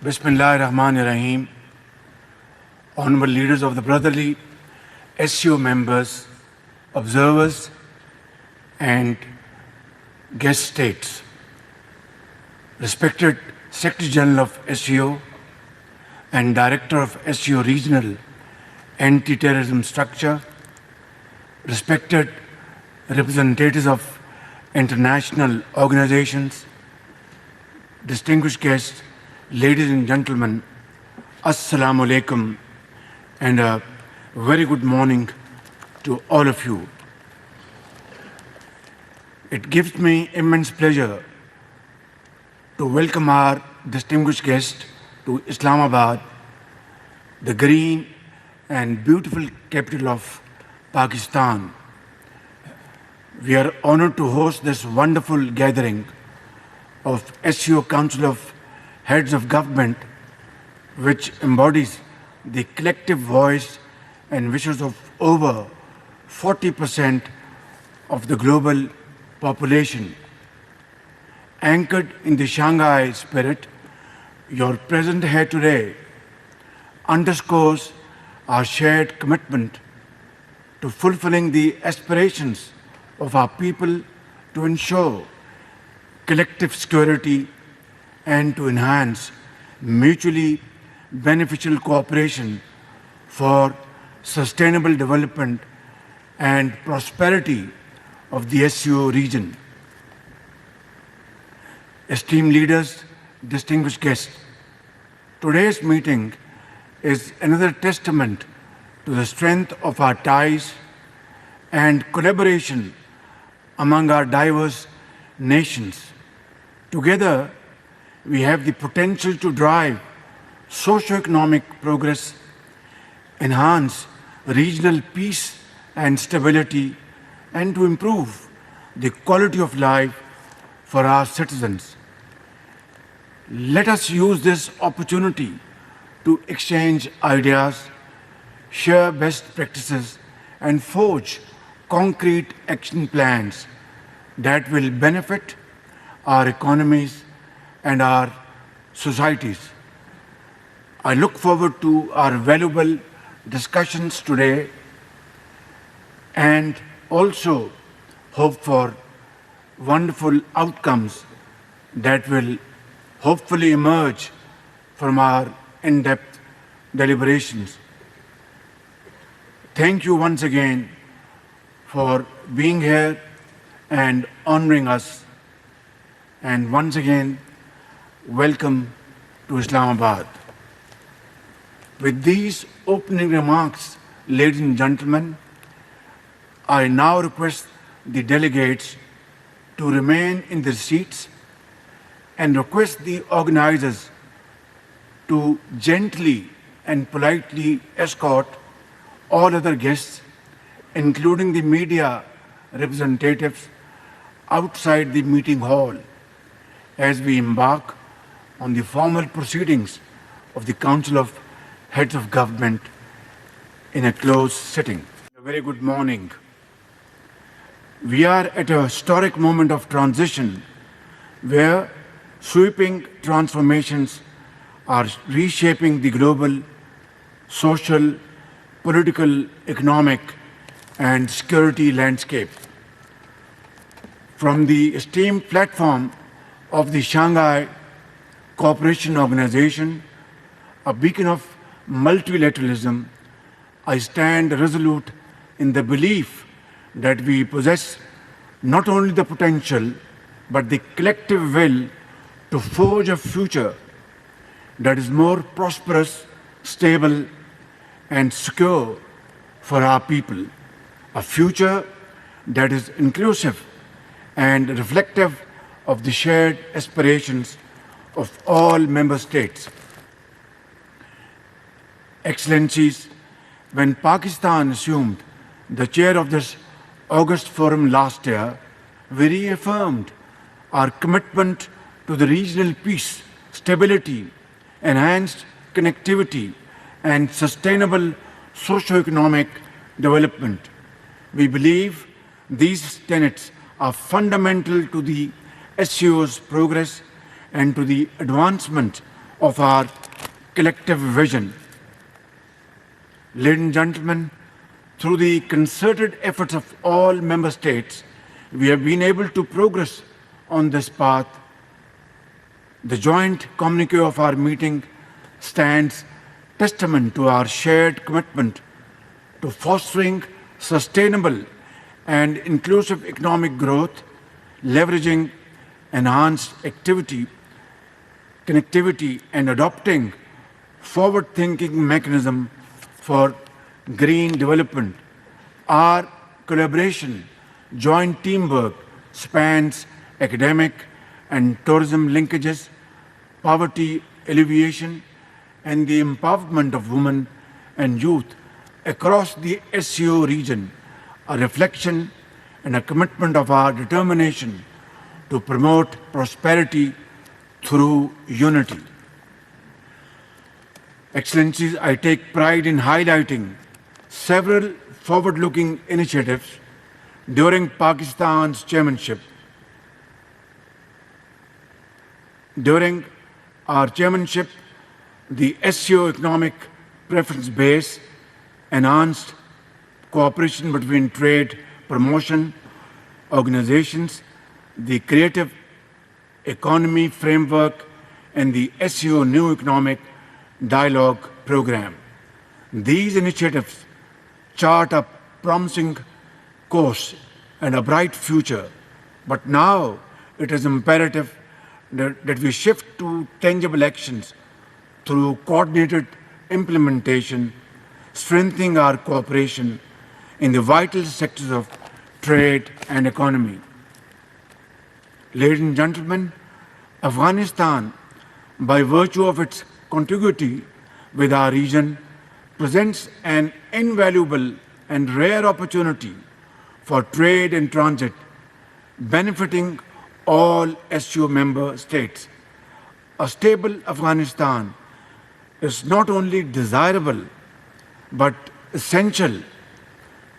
Bismillahir-Rahmanir-Rahim. Honorable leaders of the brotherly, SCO members, observers, and guest states. Respected Secretary General of SCO and Director of SCO Regional Anti-Terrorism Structure, respected representatives of international organizations, distinguished guests, ladies and gentlemen, Assalamu alaikum, and a very good morning to all of you. It gives me immense pleasure to welcome our distinguished guest to Islamabad, the green and beautiful capital of Pakistan. We are honored to host this wonderful gathering of SCO Council of Heads of Government, which embodies the collective voice and wishes of over 40% of the global population. Anchored in the Shanghai spirit, your presence here today underscores our shared commitment to fulfilling the aspirations of our people to ensure collective security and to enhance mutually beneficial cooperation for sustainable development and prosperity of the SCO region. Esteemed leaders, distinguished guests, today's meeting is another testament to the strength of our ties and collaboration among our diverse nations. Together, we have the potential to drive socio-economic progress, enhance regional peace and stability, and to improve the quality of life for our citizens. Let us use this opportunity to exchange ideas, share best practices, and forge concrete action plans that will benefit our economies and our societies. I look forward to our valuable discussions today and also hope for wonderful outcomes that will hopefully emerge from our in-depth deliberations. Thank you once again for being here and honoring us. And once again, welcome to Islamabad. With these opening remarks, ladies and gentlemen, I now request the delegates to remain in their seats and request the organizers to gently and politely escort all other guests, including the media representatives, outside the meeting hall as we embark on the formal proceedings of the Council of Heads of Government in a closed sitting. A very good morning. We are at a historic moment of transition where sweeping transformations are reshaping the global social, political, economic, and security landscape. From the esteemed platform of the Shanghai Cooperation Organization, a beacon of multilateralism, I stand resolute in the belief that we possess not only the potential, but the collective will to forge a future that is more prosperous, stable, and secure for our people. A future that is inclusive and reflective of the shared aspirations of all member states. Excellencies, when Pakistan assumed the chair of this August Forum last year, we reaffirmed our commitment to the regional peace, stability, enhanced connectivity, and sustainable socio-economic development. We believe these tenets are fundamental to the SCO's progress and to the advancement of our collective vision. Ladies and gentlemen, through the concerted efforts of all member states, we have been able to progress on this path. The joint communique of our meeting stands testament to our shared commitment to fostering sustainable and inclusive economic growth, leveraging enhanced connectivity, and adopting forward-thinking mechanism for green development. Our collaboration, joint teamwork spans academic and tourism linkages, poverty alleviation, and the empowerment of women and youth across the SCO region, a reflection and a commitment of our determination to promote prosperity through unity. Excellencies, I take pride in highlighting several forward-looking initiatives during Pakistan's chairmanship. During our chairmanship, the SCO economic preference base enhanced cooperation between trade promotion organizations, the creative economy framework, and the SCO new economic dialogue program. These initiatives chart a promising course and a bright future, but now it is imperative that we shift to tangible actions through coordinated implementation, strengthening our cooperation in the vital sectors of trade and economy. Ladies and gentlemen, Afghanistan, by virtue of its contiguity with our region, presents an invaluable and rare opportunity for trade and transit, benefiting all SCO member states. A stable Afghanistan is not only desirable but essential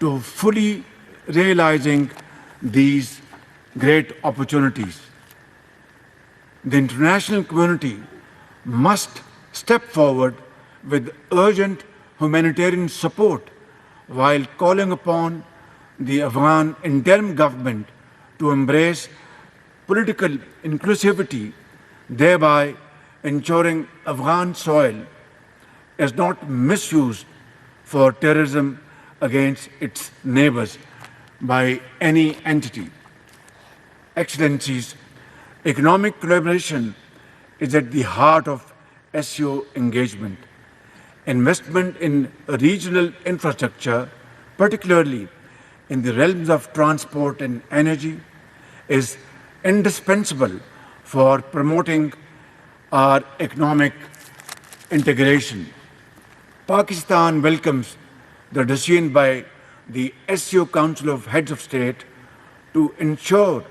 to fully realizing these great opportunities. The international community must step forward with urgent humanitarian support while calling upon the Afghan interim government to embrace political inclusivity, thereby ensuring Afghan soil is not misused for terrorism against its neighbors by any entity. Excellencies, economic collaboration is at the heart of SCO engagement. Investment in regional infrastructure, particularly in the realms of transport and energy, is indispensable for promoting our economic integration. Pakistan welcomes the decision by the SCO Council of Heads of State to ensure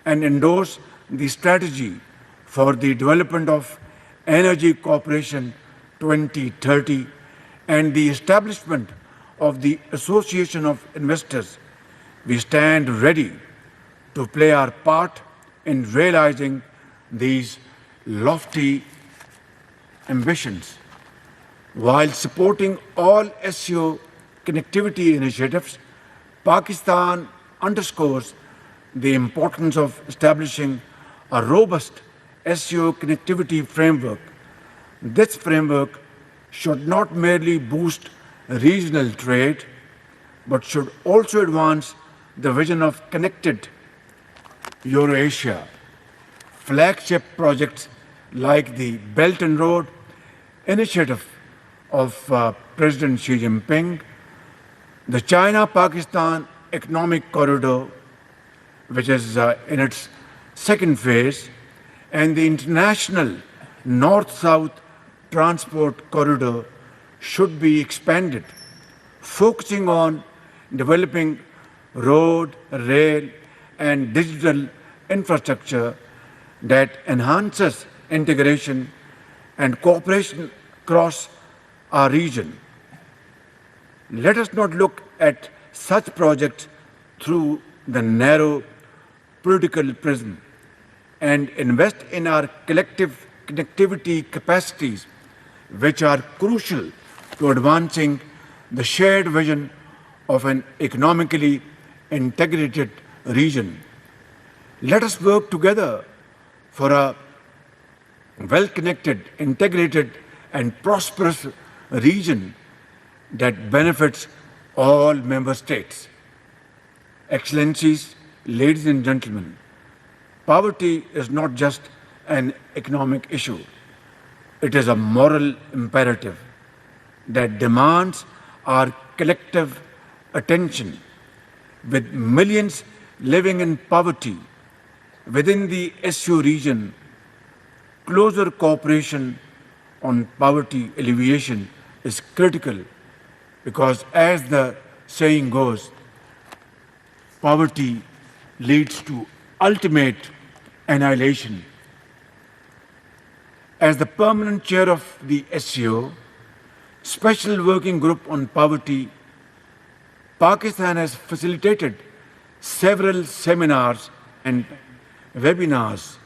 and endorse the strategy for the development of Energy Cooperation 2030 and the establishment of the Association of Investors. We stand ready to play our part in realizing these lofty ambitions. While supporting all SCO connectivity initiatives, Pakistan underscores the importance of establishing a robust SCO connectivity framework. This framework should not merely boost regional trade, but should also advance the vision of connected Eurasia. Flagship projects like the Belt and Road Initiative of President Xi Jinping, the China-Pakistan Economic Corridor, which is in its second phase, and the International North-South Transport Corridor should be expanded, focusing on developing road, rail, and digital infrastructure that enhances integration and cooperation across our region. Let us not look at such projects through the narrow political prism and invest in our collective connectivity capacities which are crucial to advancing the shared vision of an economically integrated region. Let us work together for a well-connected, integrated, and prosperous region that benefits all member states. Excellencies, ladies and gentlemen, poverty is not just an economic issue. It is a moral imperative that demands our collective attention. With millions living in poverty within the SCO region, closer cooperation on poverty alleviation is critical because, as the saying goes, poverty leads to ultimate annihilation. As the permanent chair of the SCO, Special Working Group on Poverty, Pakistan has facilitated several seminars and webinars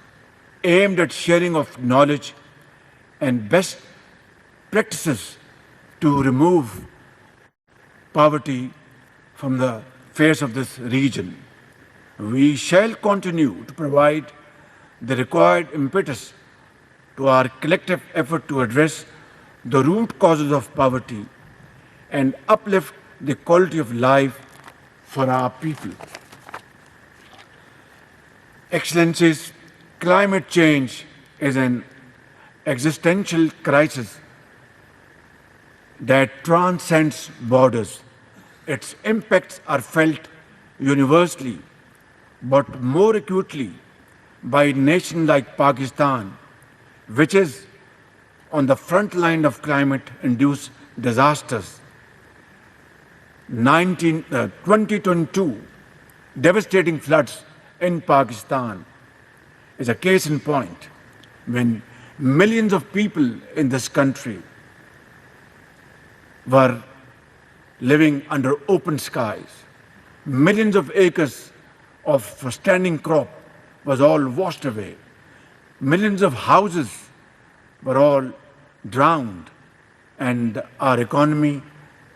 aimed at sharing of knowledge and best practices to remove poverty from the face of this region. We shall continue to provide the required impetus to our collective effort to address the root causes of poverty and uplift the quality of life for our people. Excellencies, climate change is an existential crisis that transcends borders. Its impacts are felt universally, but more acutely by a nation like Pakistan, which is on the front line of climate-induced disasters. 2022 devastating floods in Pakistan is a case in point when millions of people in this country were living under open skies. Millions of acres of standing crop was all washed away. Millions of houses were all drowned, and our economy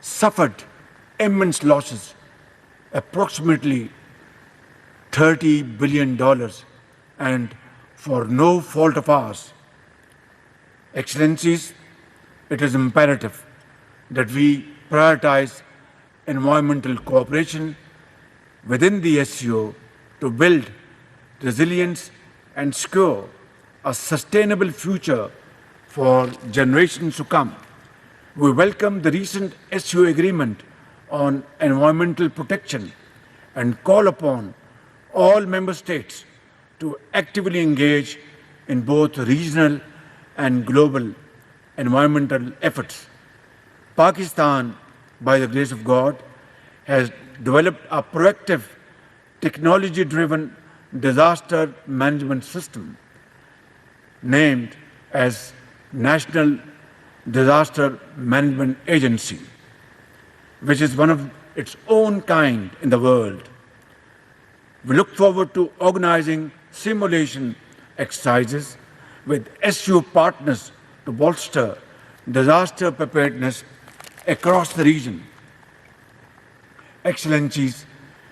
suffered immense losses, approximately $30 billion, and for no fault of ours. Excellencies, it is imperative that we prioritize environmental cooperation within the SCO to build resilience and secure a sustainable future for generations to come. We welcome the recent SCO agreement on environmental protection and call upon all member states to actively engage in both regional and global environmental efforts. Pakistan, by the grace of God, has developed a proactive, technology-driven disaster management system named as National Disaster Management Agency, which is one of its own kind in the world. We look forward to organizing simulation exercises with SCO partners to bolster disaster preparedness across the region. Excellencies,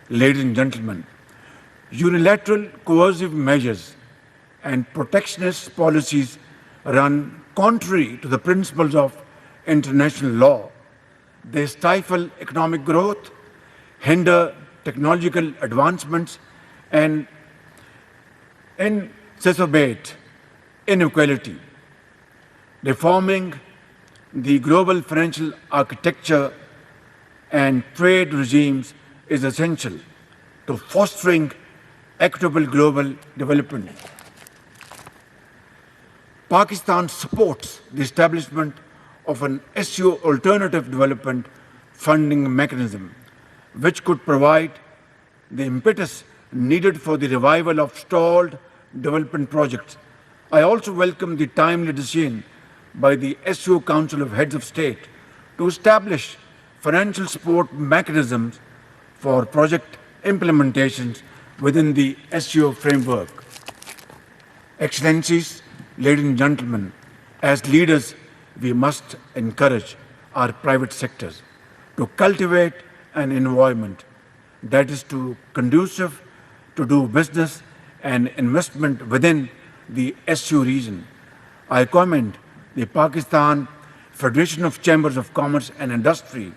ladies and gentlemen, unilateral coercive measures and protectionist policies run contrary to the principles of international law. They stifle economic growth, hinder technological advancements, and exacerbate inequality. Reforming the global financial architecture and trade regimes is essential to fostering equitable global development. Pakistan supports the establishment of an SCO alternative development funding mechanism, which could provide the impetus needed for the revival of stalled development projects. I also welcome the timely decision by the SCO Council of Heads of State to establish financial support mechanisms for project implementations within the SCO framework. Excellencies, ladies and gentlemen, as leaders, we must encourage our private sectors to cultivate an environment that is conducive to do business and investment within the SCO region. I commend the Pakistan Federation of Chambers of Commerce and Industry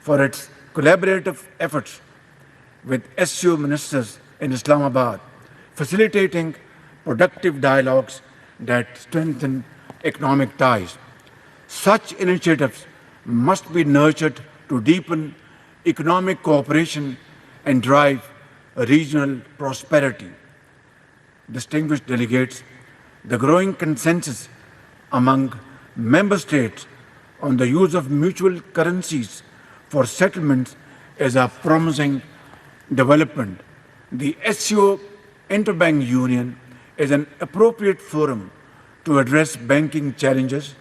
for its collaborative efforts with SCO ministers in Islamabad, facilitating productive dialogues that strengthen economic ties. Such initiatives must be nurtured to deepen economic cooperation and drive regional prosperity. Distinguished delegates, the growing consensus among member states on the use of mutual currencies for settlements is a promising development. The SCO Interbank Union is an appropriate forum to address banking challenges,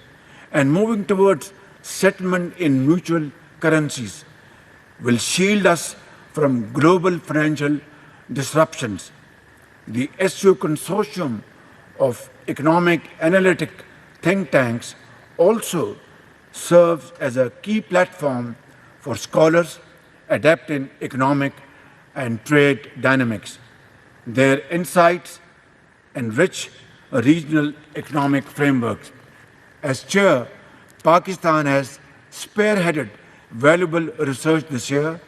and moving towards settlement in mutual currencies will shield us from global financial disruptions. The SCO Consortium of Economic Analytic Think Tanks also serves as a key platform for scholars adept in economic and trade dynamics. Their insights enrich regional economic frameworks. As chair, Pakistan has spearheaded valuable research this year,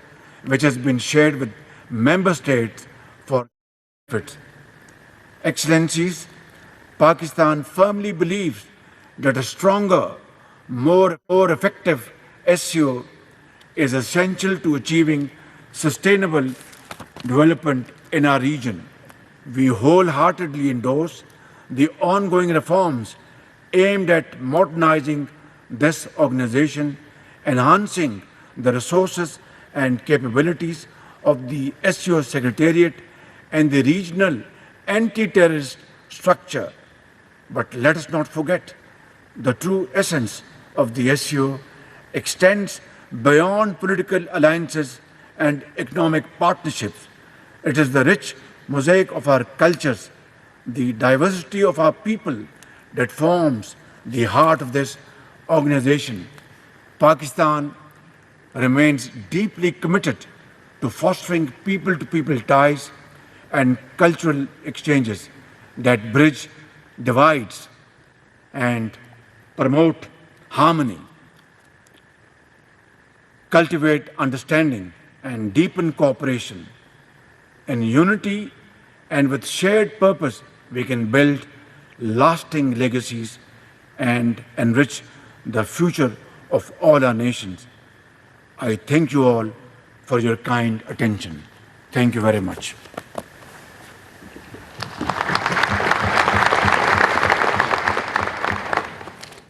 which has been shared with member states for benefits. Excellencies, Pakistan firmly believes that a stronger, more effective SCO is essential to achieving sustainable development in our region. We wholeheartedly endorse the ongoing reforms aimed at modernizing this organization, enhancing the resources and capabilities of the SCO Secretariat and the regional anti-terrorist structure. But let us not forget, the true essence of the SCO extends beyond political alliances and economic partnerships. It is the rich mosaic of our cultures, the diversity of our people that forms the heart of this organization. Pakistan remains deeply committed to fostering people-to-people ties and cultural exchanges that bridge divides and promote harmony, cultivate understanding, and deepen cooperation. In unity and with shared purpose, we can build lasting legacies and enrich the future of all our nations. I thank you all for your kind attention. Thank you very much.